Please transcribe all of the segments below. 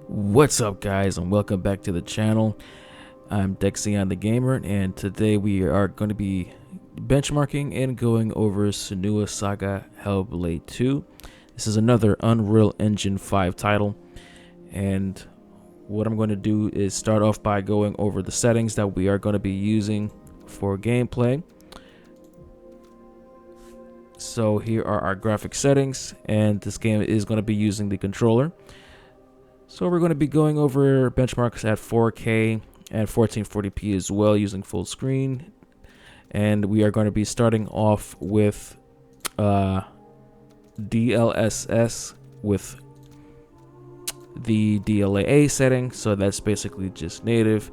What's up, guys, and welcome back to the channel. I'm Dexion the Gamer, and today we are going to be benchmarking and going over Senua Saga Hellblade 2. This is another Unreal Engine 5 title, and what I'm going to do is start off by going over the settings that we are going to be using for gameplay. So here are our graphic settings, and this game is going to be using the controller. So we're going to be going over benchmarks at 4K and 1440p as well, using full screen. And we are going to be starting off with DLSS with the DLAA setting. So that's basically just native.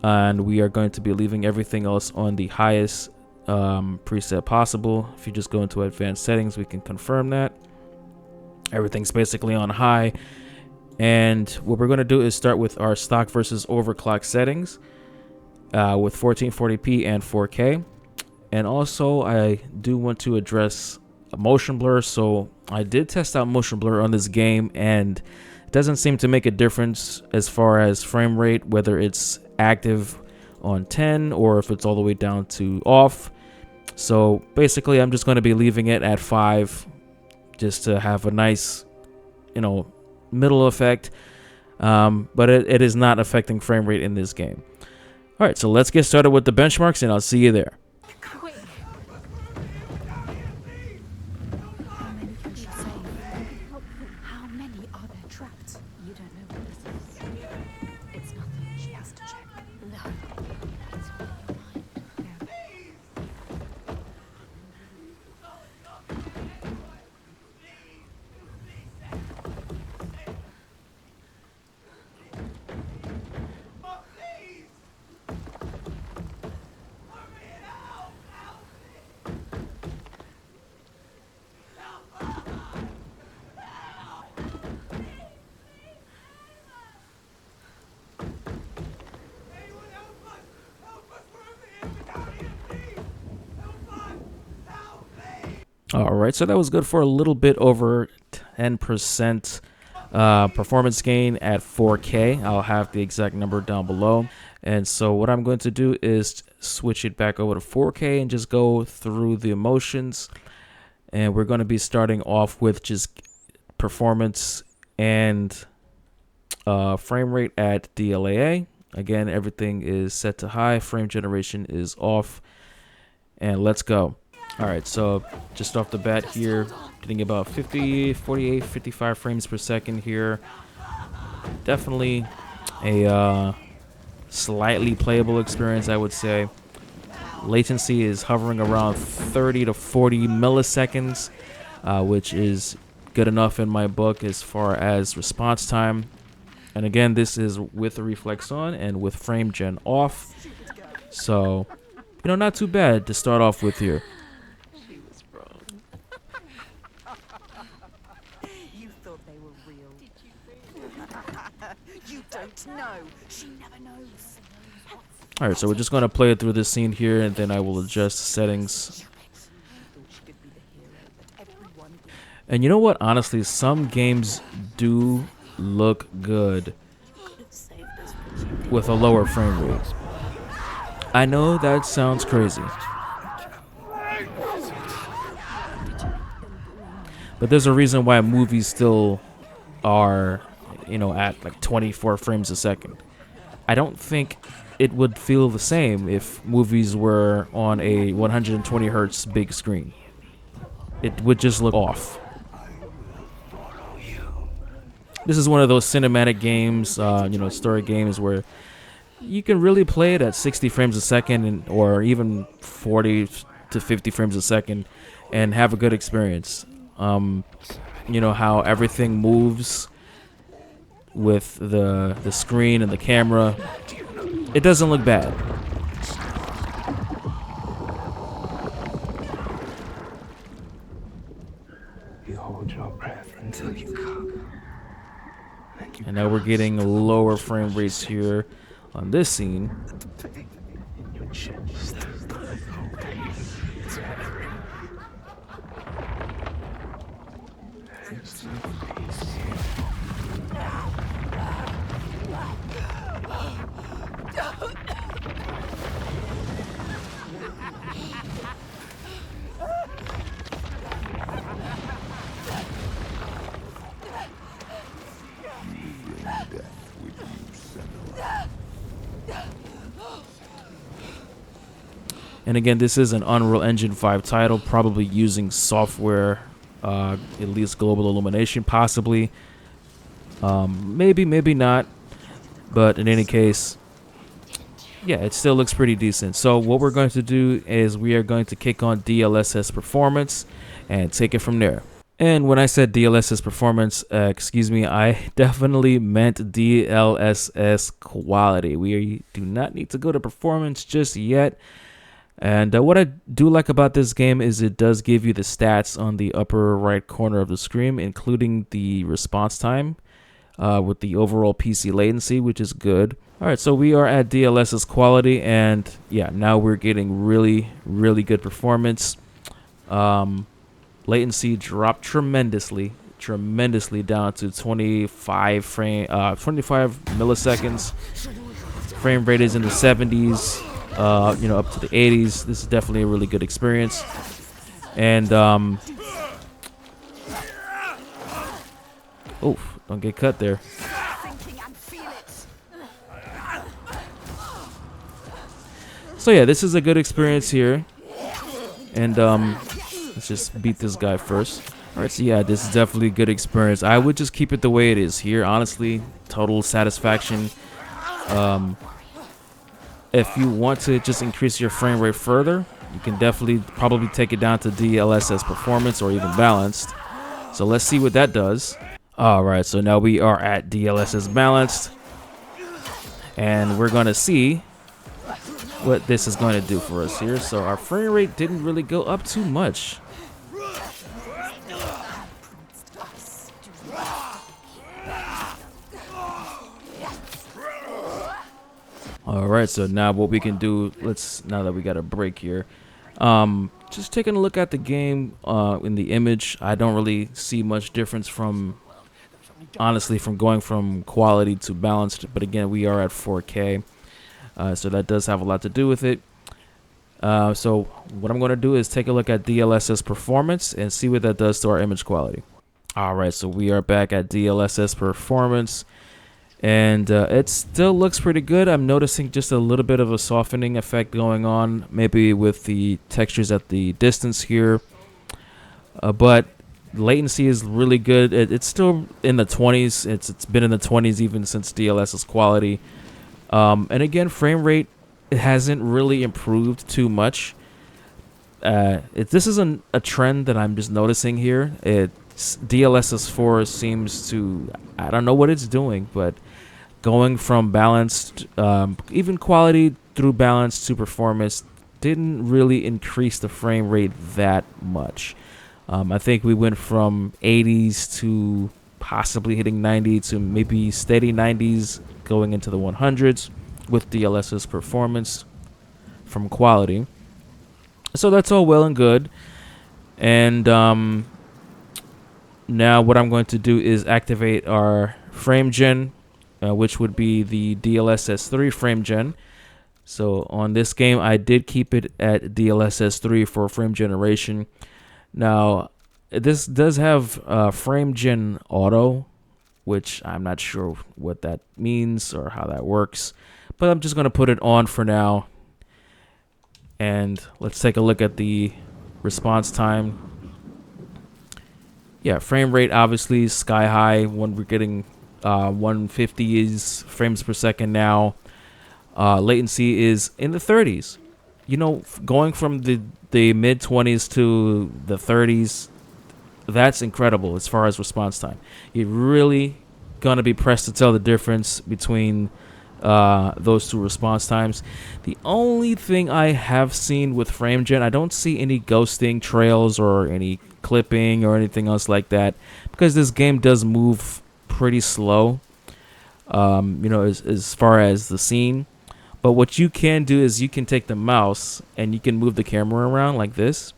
And we are going to be leaving everything else on the highest preset possible. If you just go into advanced settings, we can confirm that everything's basically on high. And what we're going to do is start with our stock versus overclock settings with 1440p and 4K. And also I do want to address motion blur. So I did test out motion blur on this game, and it doesn't seem to make a difference as far as frame rate, whether it's active on 10 or if it's all the way down to off. So basically I'm just going to be leaving it at 5 just to have a nice, middle effect, but it is not affecting frame rate in this game. All right, so let's get started with the benchmarks, and I'll see you there. Quick. How many are there trapped? You don't know what this is. It's nothing. She has to check. No. It's all in your mind. All right, so that was good for a little bit over 10% performance gain at 4K. I'll have the exact number down below. And so what I'm going to do is switch it back over to 4K and just go through the emotions. And we're going to be starting off with just performance and frame rate at DLAA. Again, everything is set to high. Frame generation is off. And let's go. All right, so just off the bat here, getting about 50, 48, 55 frames per second here. Definitely a slightly playable experience, I would say. Latency is hovering around 30 to 40 milliseconds, which is good enough in my book as far as response time. And again, this is with the reflex on and with frame gen off. So, not too bad to start off with here. You don't know. She never knows. All right, so we're just going to play it through this scene here, and then I will adjust the settings. And you know what? Honestly, some games do look good with a lower frame rate. I know that sounds crazy, but there's a reason why movies still are at like 24 frames a second. I don't think it would feel the same if movies were on a 120 hertz big screen. It would just look off. This is one of those cinematic games, story games where you can really play it at 60 frames a second or even 40 to 50 frames a second and have a good experience. How everything moves with the screen and the camera, it doesn't look bad. You hold your breath until you cook. And now we're getting lower frame rates here on this scene. In your chest. And again, this is an Unreal Engine 5 title, probably using software, at least global illumination, possibly. Maybe, maybe not. But in any case, yeah, it still looks pretty decent. So what we're going to do is we are going to kick on DLSS performance and take it from there. And when I said DLSS performance, excuse me, I definitely meant DLSS quality. We do not need to go to performance just yet. And what I do like about this game is it does give you the stats on the upper right corner of the screen, including the response time with the overall PC latency, which is good. All right, so we are at DLSS quality, and yeah, now we're getting really, really good performance. Latency dropped tremendously down to 25 milliseconds. Frame rate is in the 70s. You know, up to the 80s. This is definitely a really good experience. And oof, don't get cut there. So yeah, this is a good experience here. And let's just beat this guy first. All right, so yeah, this is definitely a good experience. I would just keep it the way it is here, honestly. Total satisfaction. If you want to just increase your frame rate further, you can definitely probably take it down to DLSS performance or even balanced. So let's see what that does. All right, so now we are at DLSS balanced, and we're going to see what this is going to do for us here. So our frame rate didn't really go up too much. All right, so now what we can do, now that we got a break here, just taking a look at the game in the image, I don't really see much difference from, honestly, from going from quality to balanced. But again, we are at 4K, so that does have a lot to do with it. So what I'm going to do is take a look at DLSS performance and see what that does to our image quality. All right, so we are back at DLSS performance. And it still looks pretty good. I'm noticing just a little bit of a softening effect going on, maybe with the textures at the distance here. But latency is really good. It's still in the 20s. It's been in the 20s even since DLSS quality. And again, frame rate, it hasn't really improved too much. This isn't a trend that I'm just noticing here. DLSS 4 seems to, I don't know what it's doing, but going from balanced, even quality through balanced to performance didn't really increase the frame rate that much. I think we went from 80s to possibly hitting 90 to maybe steady 90s going into the 100s with DLSS performance from quality. So that's all well and good. And now what I'm going to do is activate our frame gen, which would be the DLSS 3 frame gen. So on this game, I did keep it at DLSS 3 for frame generation. Now, this does have frame gen auto, which I'm not sure what that means or how that works, but I'm just going to put it on for now. And let's take a look at the response time. Yeah, frame rate obviously sky high when we're getting 150 frames per second now. Latency is in the 30s. You know, going from the mid 20s to the 30s, that's incredible as far as response time. You're really gonna be pressed to tell the difference between those two response times. The only thing I have seen with frame gen, I don't see any ghosting trails or any clipping or anything else like that, because this game does move pretty slow, you know, as far as the scene. But what you can do is you can take the mouse and you can move the camera around like this,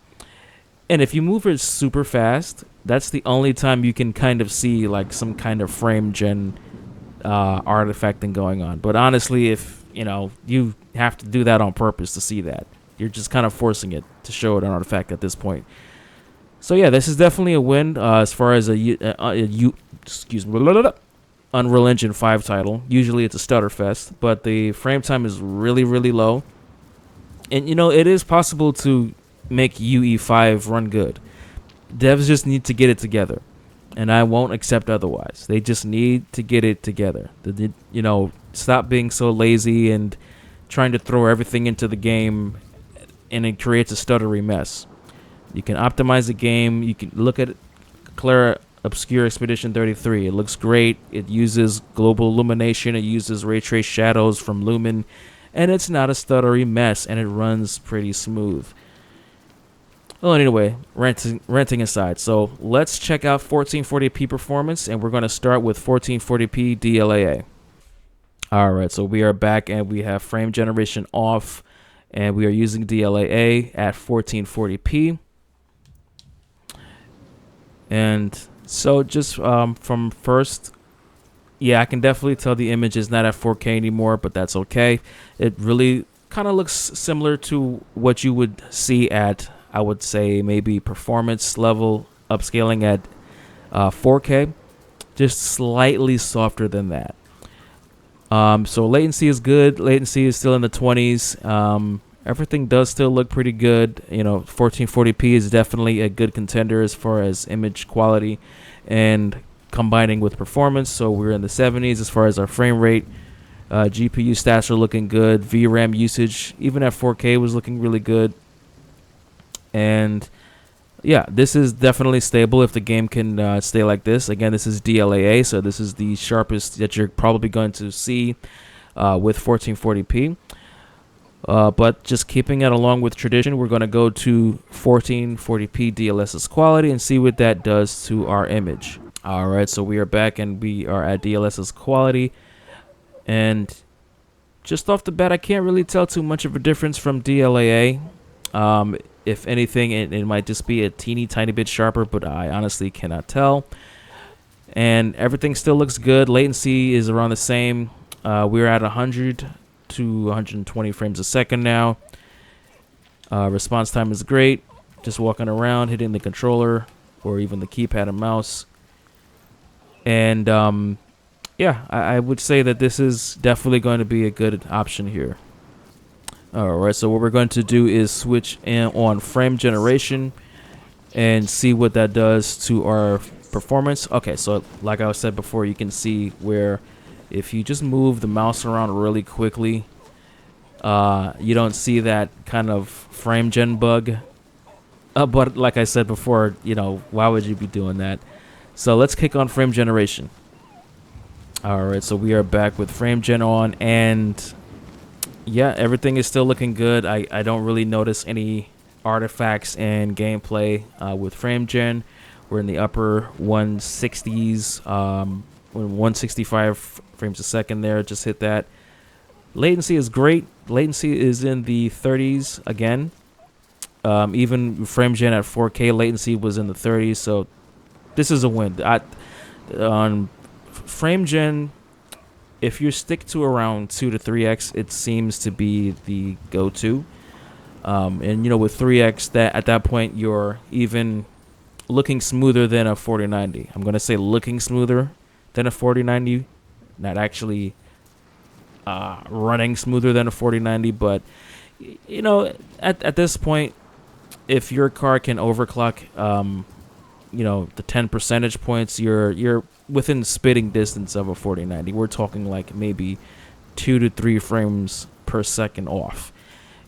and if you move it super fast, that's the only time you can kind of see like some kind of frame gen artifacting going on. But honestly, if you know, you have to do that on purpose to see that. You're just kind of forcing it to show it an artifact at this point. So yeah, this is definitely a win as far as excuse me, Unreal Engine 5 title. Usually it's a stutter fest, but the frame time is really, really low. And you know, it is possible to make UE5 run good. Devs just need to get it together, and I won't accept otherwise. They just need to get it together. You know, stop being so lazy and trying to throw everything into the game, and it creates a stuttery mess. You can optimize the game. You can look at Clara Obscure Expedition 33. It looks great. It uses global illumination. It uses ray trace shadows from Lumen, and it's not a stuttery mess, and it runs pretty smooth. Well, anyway, renting aside, so let's check out 1440p performance, and we're going to start with 1440p DLAA. All right, so we are back, and we have frame generation off, and we are using DLAA at 1440p. And so just from first, yeah, I can definitely tell the image is not at 4K anymore, but that's okay. It really kind of looks similar to what you would see at, I would say, maybe performance level upscaling at 4K, just slightly softer than that. So latency is good. Latency is still in the 20s. Everything does still look pretty good. You know, 1440p is definitely a good contender as far as image quality and combining with performance. So we're in the 70s as far as our frame rate. GPU stats are looking good. VRAM usage, even at 4K, was looking really good. And yeah, this is definitely stable if the game can stay like this. Again, this is DLAA, so this is the sharpest that you're probably going to see with 1440p. But just keeping it along with tradition, we're going to go to 1440p DLSS quality and see what that does to our image. All right, so we are back and we are at DLSS quality. And just off the bat, I can't really tell too much of a difference from DLAA. If anything, it might just be a teeny tiny bit sharper, but I honestly cannot tell. And everything still looks good. Latency is around the same. We're at 100 to 120 frames a second now. Response time is great. Just walking around, hitting the controller or even the keypad and mouse. And yeah, I would say that this is definitely going to be a good option here. Alright, so what we're going to do is switch in on frame generation and see what that does to our performance. Okay, so like I said before, you can see where if you just move the mouse around really quickly, you don't see that kind of frame gen bug. But like I said before, you know, why would you be doing that? So let's kick on frame generation. Alright, so we are back with frame gen on, and yeah, everything is still looking good. I don't really notice any artifacts in gameplay with frame gen. We're in the upper 160s, 165 frames a second there. Just hit that. Latency is great. Latency is in the 30s again. Even frame gen at 4K, latency was in the 30s. So this is a win. On frame gen, if you stick to around 2 to 3x, it seems to be the go-to. And you know, with 3x, that at that point you're even looking smoother than a 4090. I'm gonna say looking smoother than a 4090, not actually running smoother than a 4090. But you know, at this point, if your car can overclock, you know, the 10 percentage points, you're within spitting distance of a 4090. We're talking like maybe 2 to 3 frames per second off.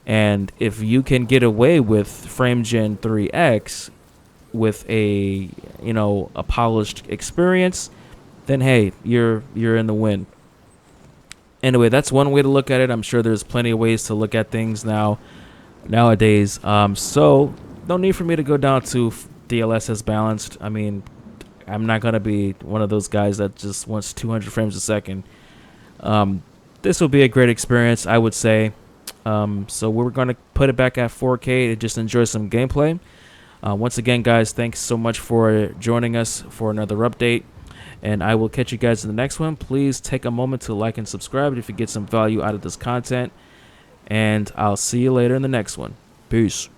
And if you can get away with frame gen 3x with a, you know, a polished experience, then hey, you're in the win. Anyway, that's one way to look at it. I'm sure there's plenty of ways to look at things nowadays. So no need for me to go down to DLSS balanced. I mean, I'm not gonna be one of those guys that just wants 200 frames a second. This will be a great experience, I would say. So we're gonna put it back at 4K to just enjoy some gameplay. Once again, guys, thanks so much for joining us for another update, and I will catch you guys in the next one. Please take a moment to like and subscribe if you get some value out of this content, and I'll see you later in the next one. Peace.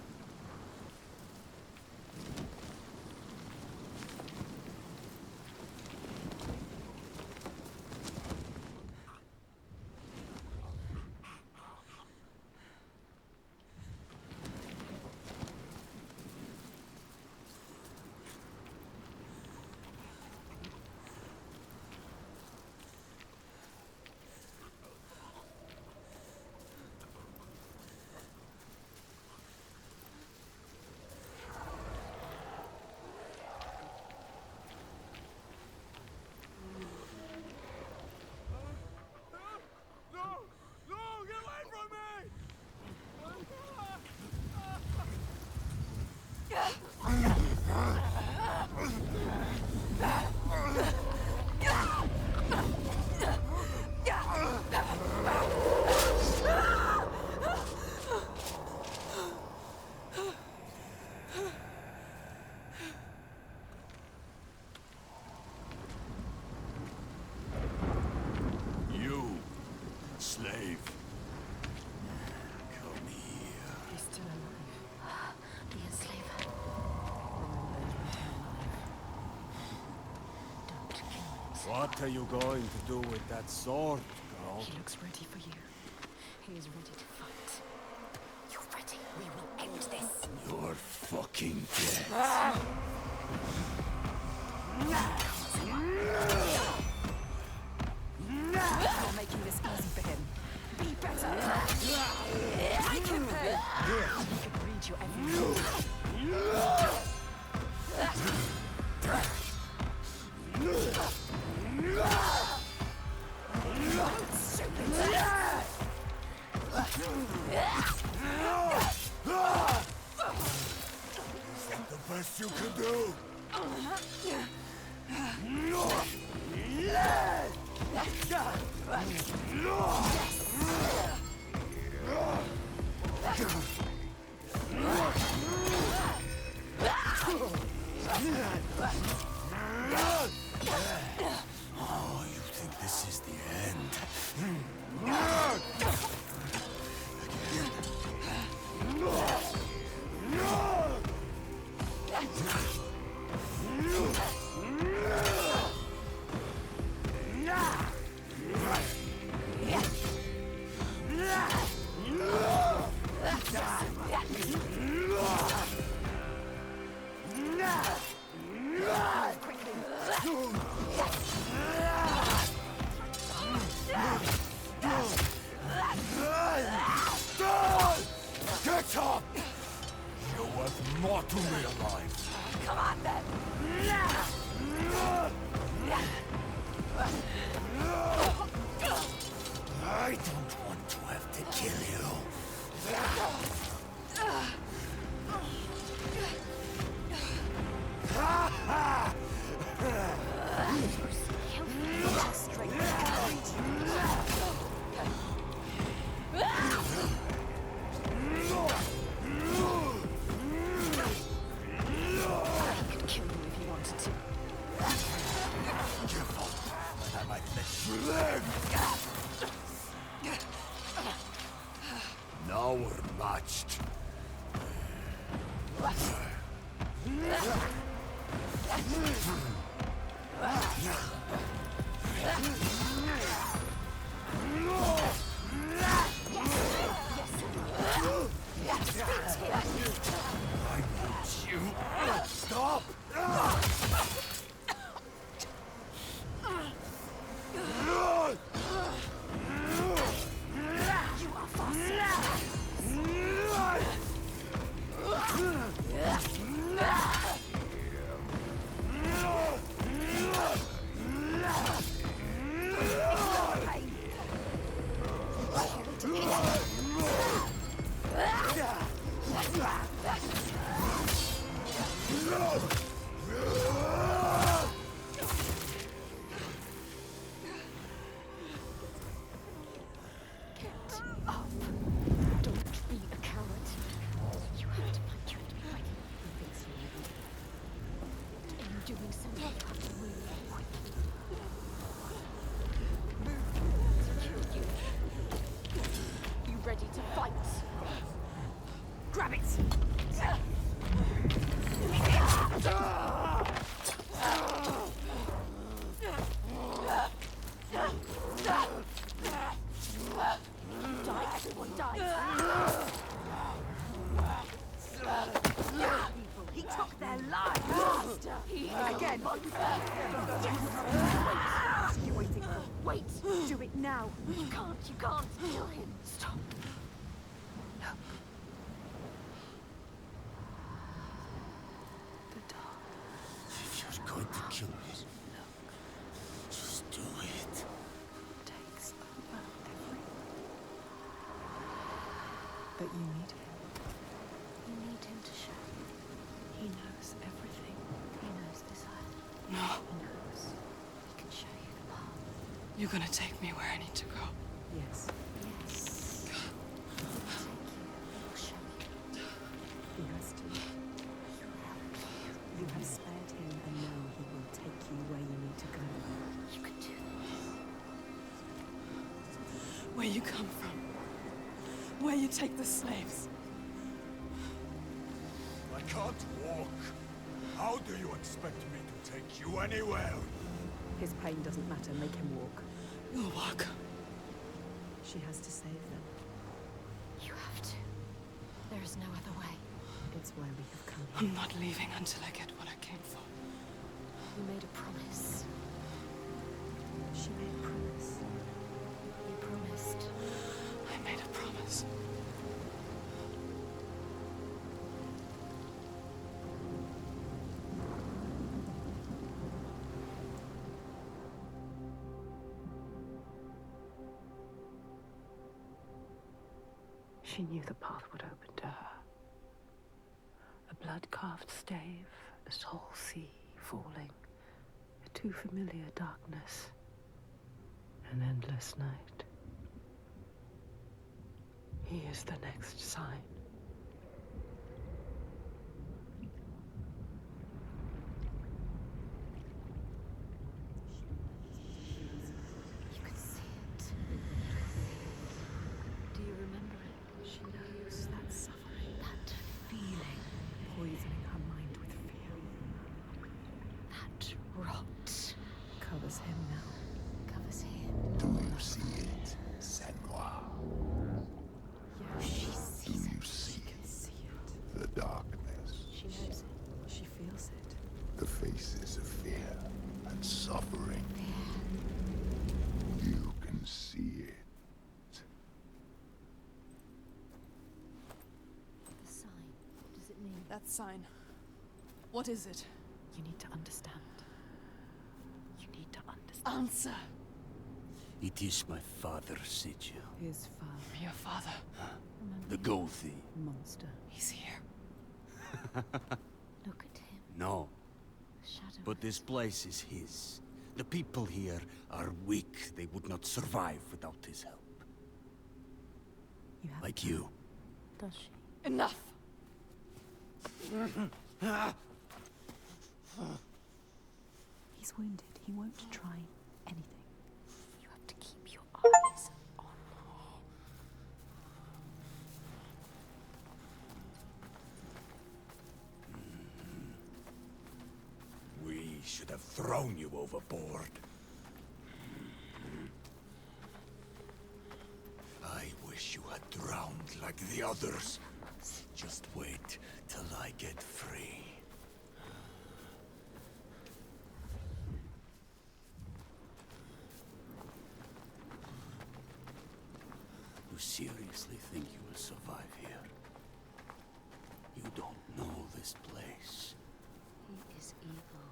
slave. Come here. He's still alive. The enslaver. Don't kill him. What are you going to do with that sword, girl? He looks ready for you. He is ready to fight. You're ready. We will end this. You're fucking dead. You're making this easy for him. Be better. Take him there. He can read your every move. Is that the best you can do? Oh, you think this is the end? Get up! You're worth more to me alive. Come on then. I don't want to have to kill you. I could kill you if you wanted to. Give up, and I might let you live. Now we're matched. I want you. Stop! You are fast. Get up. Don't be a coward. You have to fight. You have to be ready. He thinks you're ready. In doing so, you have to move quickly. Move to kill you. You ready to fight? Grab it! Die, everyone die! People, he took their lives! He again! What are you waiting for? Wait! Do it now! You can't kill him! Stop! Look. The dark. If you're going to kill me, just do it. Takes over everything. But you need him. You need him to show you. He knows everything. He knows desire. No, He knows. He can show you the path. you're gonna take me where I need to go. Yes. Yes. He will take you. He will show you. He has to. He will help you. You have spared him, and now he will take you where you need to go. You can do this. Where you come from. Where you take the slaves. I can't walk. How do you expect me to take you anywhere? His pain doesn't matter. Make him walk. You'll walk. She has to save them. You have to. There is no other way. It's why we have come here. I'm not leaving until I get what I came for. You made a promise. She made a promise. You promised. I made a promise. She knew the path would open to her. A blood-carved stave, a soul sea falling, a too familiar darkness, an endless night. He is the next sign. You could see it. Do you remember it? She knows that suffering, That feeling. poisoning her mind with fear, That rot. covers him now. Covers him. Do you see it, Senua? She Do sees you it. see Can see it. the darkness? She knows it. She feels it. The faces of fear and suffering. You can see it. The sign. What does it mean? That sign. What is it? You need to understand. You need to understand. Answer. It is my father's sigil. His father, Your father. The Gothi. monster. He's here. Look at him. No, The shadow. but this place is his. The people here are weak. They would not survive without his help. You have Like you. Does she? Enough! He's wounded. He won't try anything. You have to keep your eyes on. We should have thrown you overboard. I wish you had drowned like the others. Just wait till I get free. You seriously think you will survive here? You don't know this place. He is evil.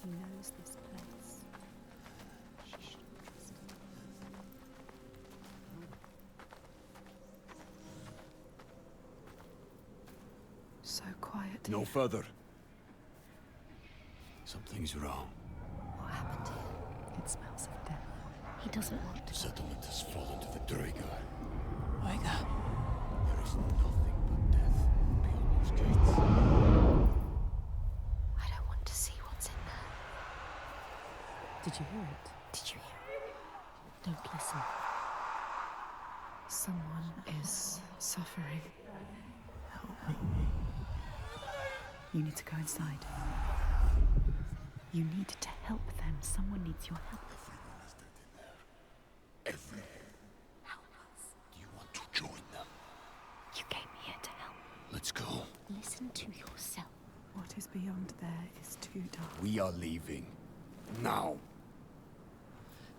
He knows this place. She shouldn't trust him. So quiet. No here. further. Something's wrong. What happened to him? It smells of death. He doesn't want The to. settlement has fallen to the Draga. Oiga. There is nothing but death beyond those gates. I don't want to see what's in there. Did you hear it? Did you hear it? Don't listen. Someone is suffering. Help me. You need to go inside. You need to help them. Someone needs your help. Everyone. Help us. Do you want to join them? You came here to help. Let's go. Listen to yourself. What is beyond there is too dark. We are leaving. Now.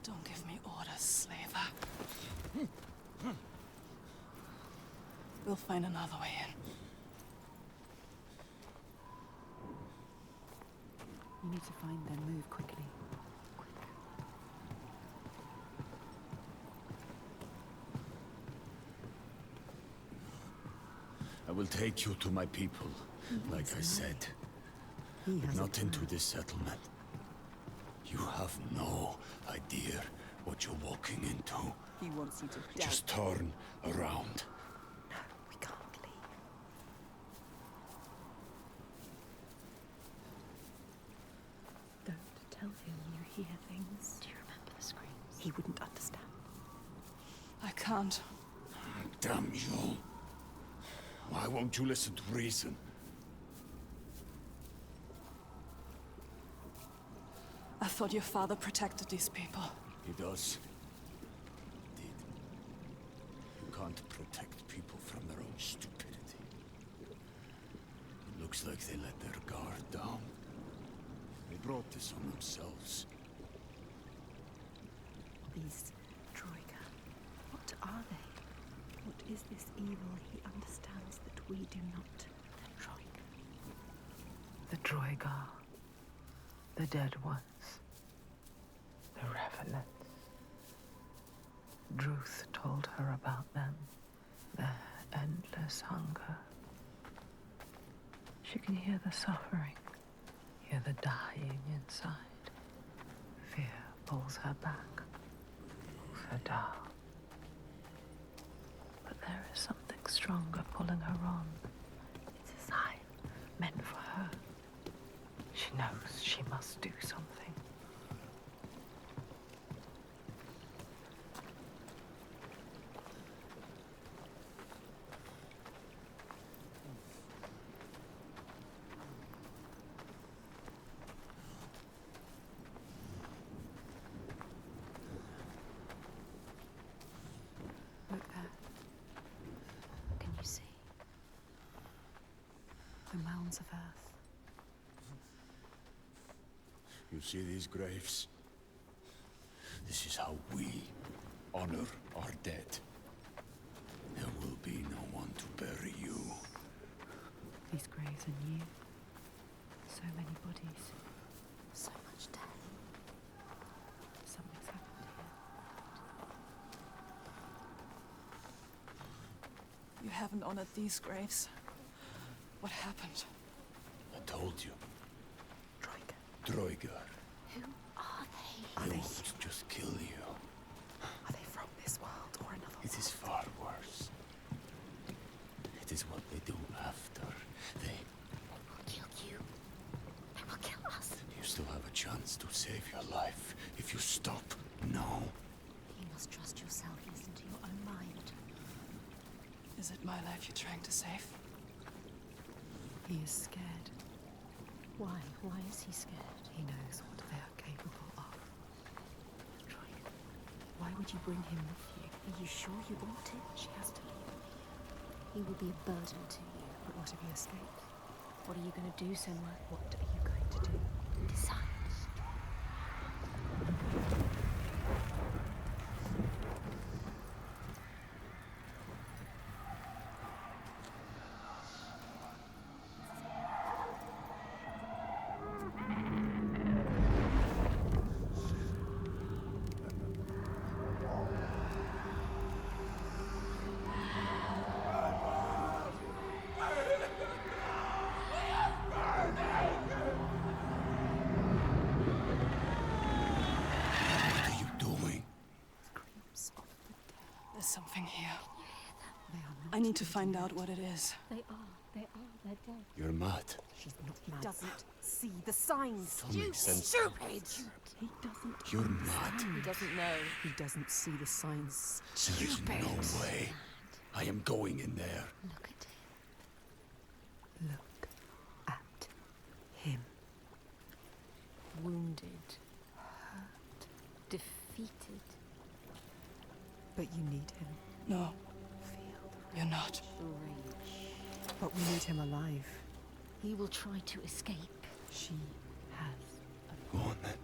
Don't give me orders, slaver. We'll find another way in. You need to find them. Move quickly. I will take you to my people, like I said. He has Not a into plan. this settlement. You have no idea what you're walking into. He wants you to die. Just turn around. No, we can't leave. Don't tell him you hear things. Do you remember the screams? He wouldn't understand. I can't. Damn you. Why won't you listen to reason? I thought your father protected these people. He does. Did. You can't protect people from their own stupidity. It looks like they let their guard down. They brought this on themselves. These Troika, what are they? What is this evil he understands that we do not? The Troika. The Troika. The dead ones. The revenants. Druth told her about them. Their endless hunger. She can hear the suffering. Hear the dying inside. Fear pulls her back. Pulls her down. But there is something stronger pulling her on. It's a sign meant for her. She knows she must do something. Look there. Can you see? The mounds of earth. You see these graves? This is how we honor our dead. There will be no one to bury you. These graves are new. So many bodies. So much death. Something's happened here. You haven't honored these graves. What happened? I told you. Troika. Droigar. Who are they? They won't just kill you. Are they from this world or another It is far worse. It is what they do after. They will kill you. They will kill us. You still have a chance to save your life if you stop now. You must trust yourself. Listen to your own mind. Is it my life you're trying to save? He is scared. Why? Why is he scared? He knows what they are capable of. Troika, why would you bring him with you? Are you sure you want him? She has to leave. He will be a burden to you. But what if he escapes? What are you going to do, Senua? What are you going to do? Decide. There's something here. They are not. I need to find out what it is. They're dead. You're mad. She's not mad. Doesn't see the signs. Don't make sense. Stupid. He doesn't. You're mad. He doesn't know. He doesn't see the signs. There is no way. I am going in there. Look at him. Look at him. Wounded. Hurt. Defeated. But you need him. No, Feel you're not. The rage. But we need him alive. He will try to escape. She has. Go on then.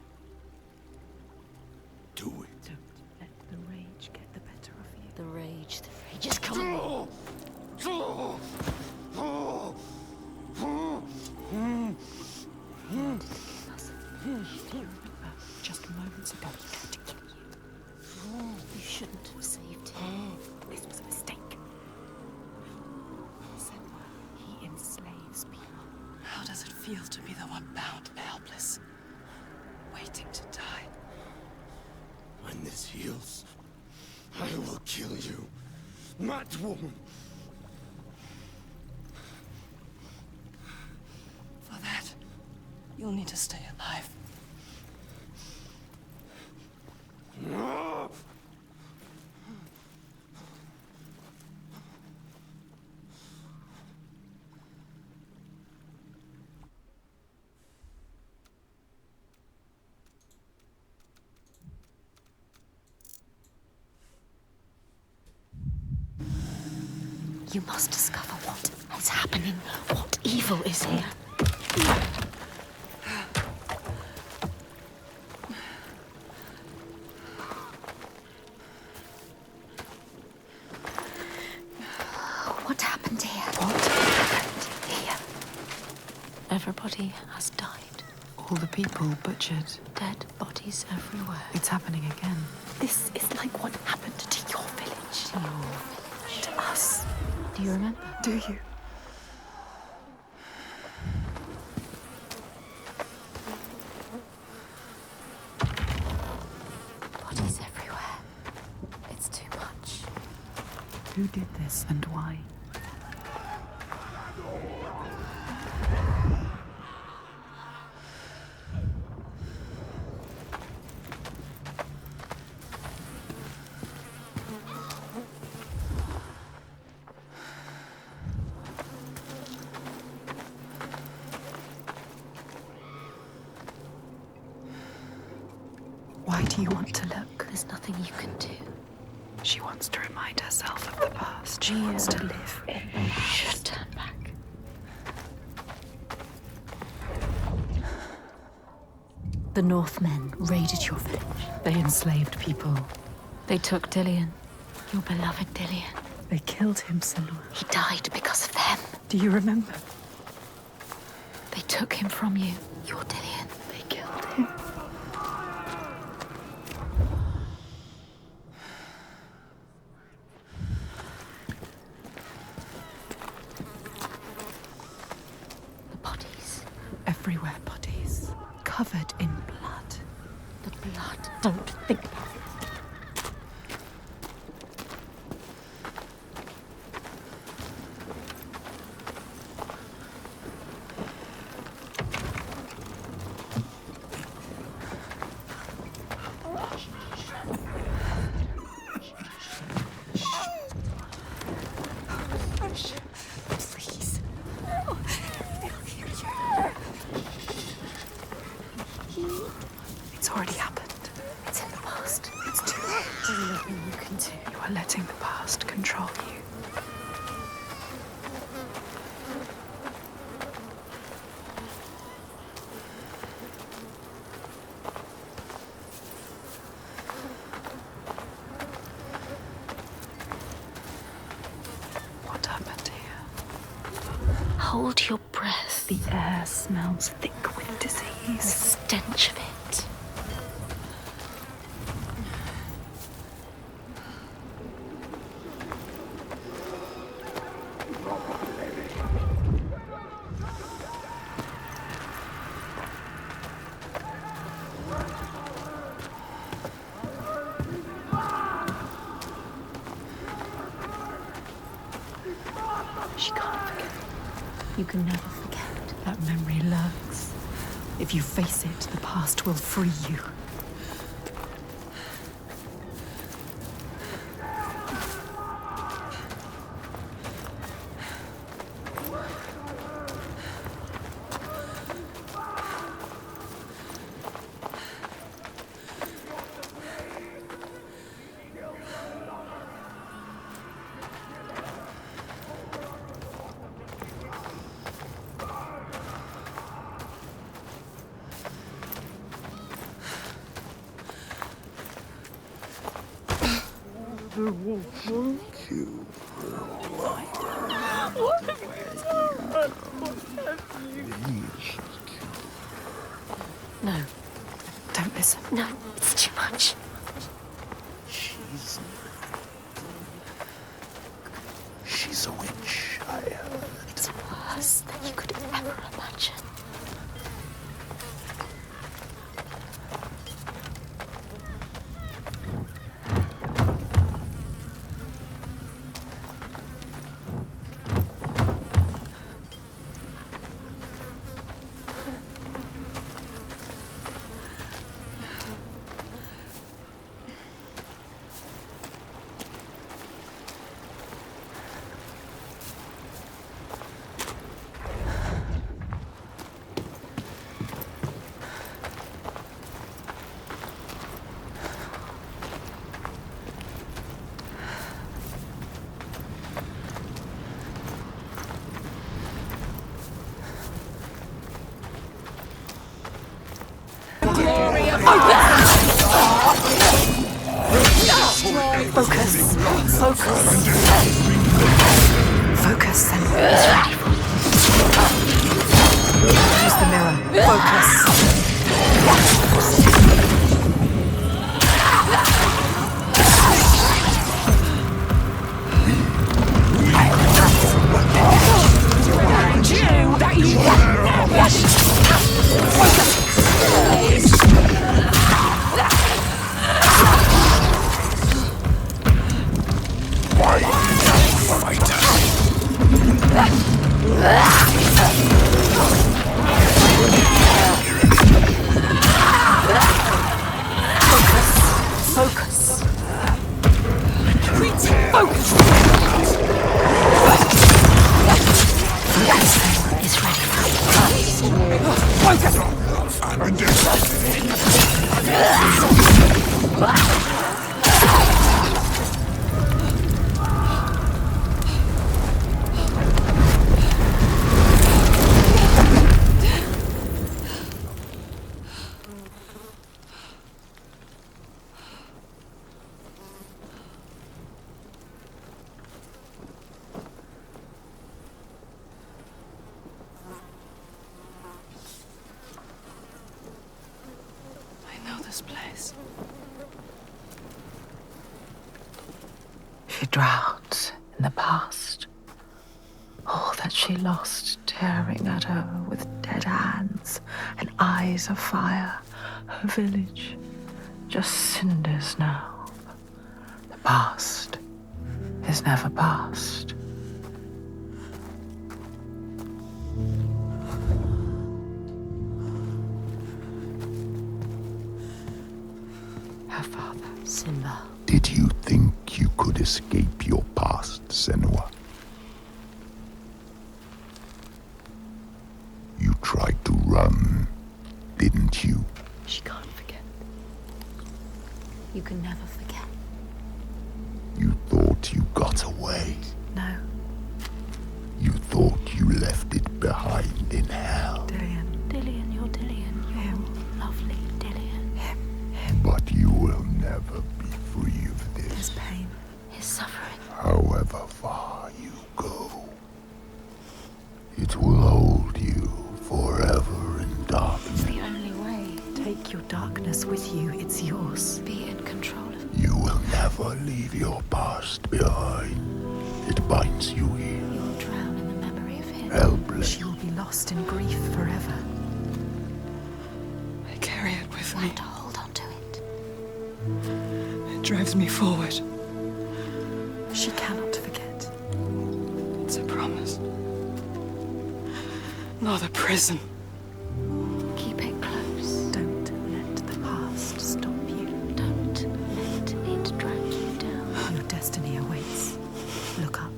Do it. Don't let the rage get the better of you. The rage is coming. Just moments ago, he tried to kill you. You shouldn't have saved him. This was a mistake. Senua, he enslaves people. How does it feel to be the one bound and helpless, waiting to die? When this heals, I will kill you, mad woman. For that, you'll need to stay alive. You must discover what is happening, what evil is here. What happened here? What happened here? Everybody has died. All the people butchered. Dead bodies everywhere. It's happening again. This is like what happened to your village. To your village. To us. Do you remember? Do you? Bodies everywhere. It's too much. Who did this and why? Why do you want to look? There's nothing you can do. She wants to remind herself of the past. She wants to live in the You past. should turn back. The Northmen raided your village. They enslaved people. They took Dillian. Your beloved Dillian. They killed him, Senua. He died because of them. Do you remember? They took him from you. Your Dillian. They killed him. The bodies. Everywhere bodies. Covered in blood. The blood. Don't think about it. Please. It's already happened. It's in the past. It's too late. There's nothing you can do. You are letting the past control you. What happened here? Hold your breath. The air smells thick with The disease. stench of it. She can't forget. You can never forget. That memory lurks. If you face it, the past will free you. No. Don't listen. No. It's too much. She's a witch, I heard. It's worse than you could ever imagine. Focus. Focus. Focus, Senua is ready for you. Use the mirror. Focus. She drowns in the past. All that she lost, tearing at her with dead hands and eyes of fire. Her village, just cinders now. The past is never past. Her father, Simba. Did you think you could escape your past, Senua? You tried to run, didn't you? She can't forget. You can never forget. You thought you got away. No, You thought you left it behind in hell. Dillian. Dillian, you're Dillian. You're lovely Dillian. But you will never be free of His this. pain. His suffering. However far you go, it will hold you forever in darkness. It's the only way. Take your darkness with you. It's yours. Be in control of it. You will never leave your past behind. It binds you here, You'll drown in the memory of him. helpless. She will be lost in grief forever. I carry it with You me. have to hold on to it. It drives me forward. She cannot forget. It's a promise. Not a prison. Keep it close. Don't let the past stop you. Don't let it drag you down. Your destiny awaits. Look up.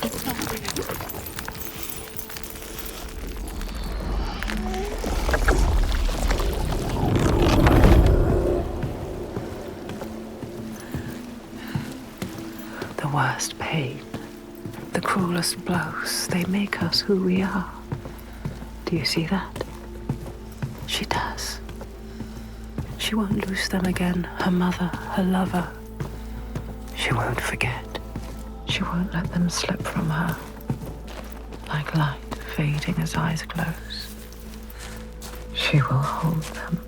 It's not real. The worst pain, the cruelest blows, they make us who we are. Do you see that? She does. She won't lose them again, her mother, her lover. She won't forget. She won't let them slip from her. Like light fading as eyes close. She will hold them.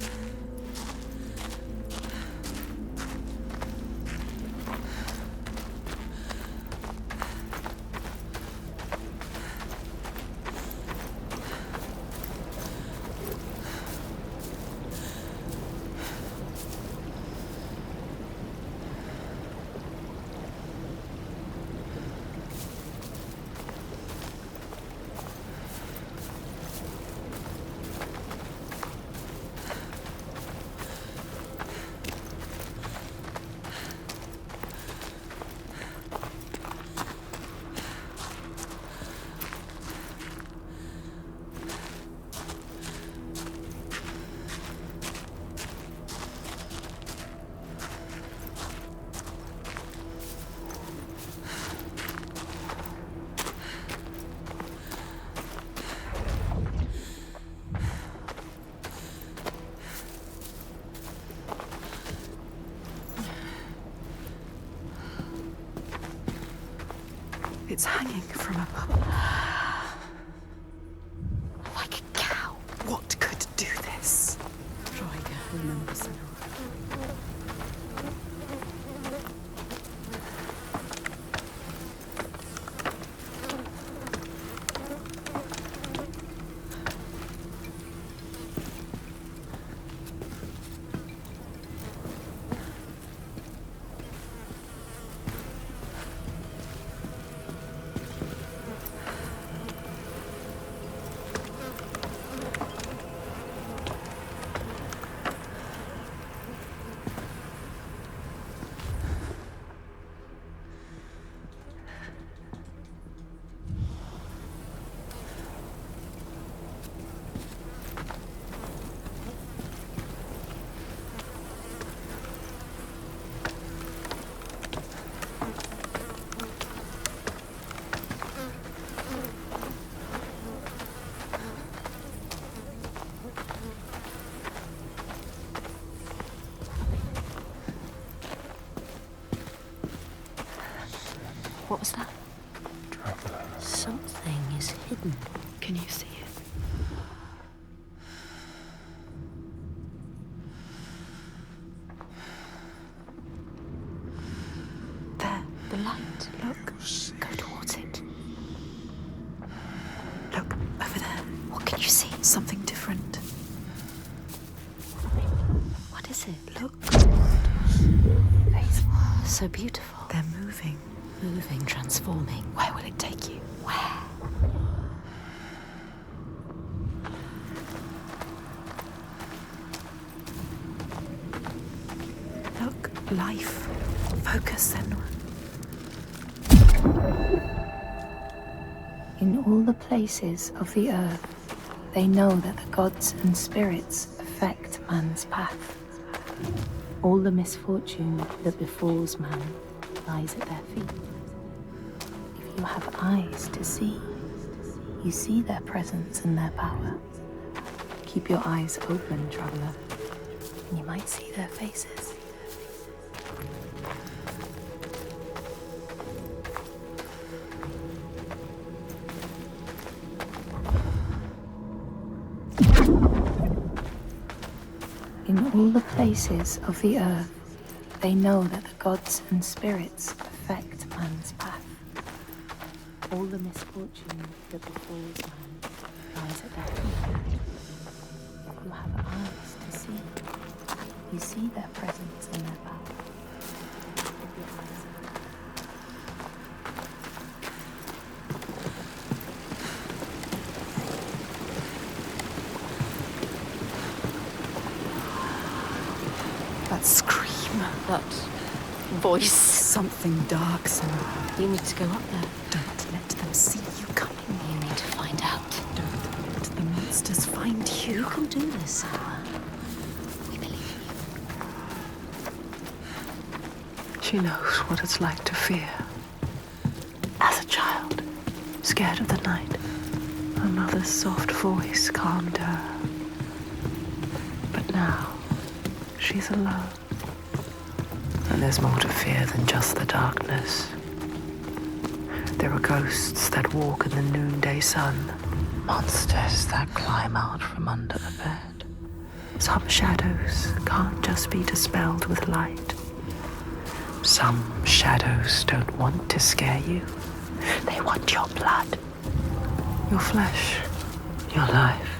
It's hanging from above. Like a cow. What could do this? Try to remember Senua. What was that? Something is hidden. Can you see it? There, The light. look. Go towards it. Look, over there. What can you see? Something different. What is it? Look, Face. So beautiful. they're moving. Moving, transforming. Where will it take you? Where? Look, life. Focus, Senua. In all the places of the earth, they know that the gods and spirits affect man's path. All the misfortune that befalls man lies at their feet. If you have eyes to see, you see their presence and their power. Keep your eyes open, traveler, and you might see their faces. In all the places of the earth, they know that the gods and spirits affect man's path. All the misfortune that befalls man lies at their feet. If you have eyes to see, you see their presence and their power. Keep your eyes open. That scream. That voice. Something dark, Senua. You need to go up there. Don't let them see you coming. You need to find out. Don't let the monsters find you. You can do this, Senua. We believe in you. She knows what it's like to fear. As a child, scared of the night, her mother's soft voice calmed her. But now, she's alone. And there's more to fear than just the darkness. There are ghosts that walk in the noonday sun. Monsters that climb out from under the bed. Some shadows can't just be dispelled with light. Some shadows don't want to scare you. They want your blood, your flesh, your life.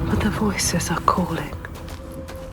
But the voices are calling.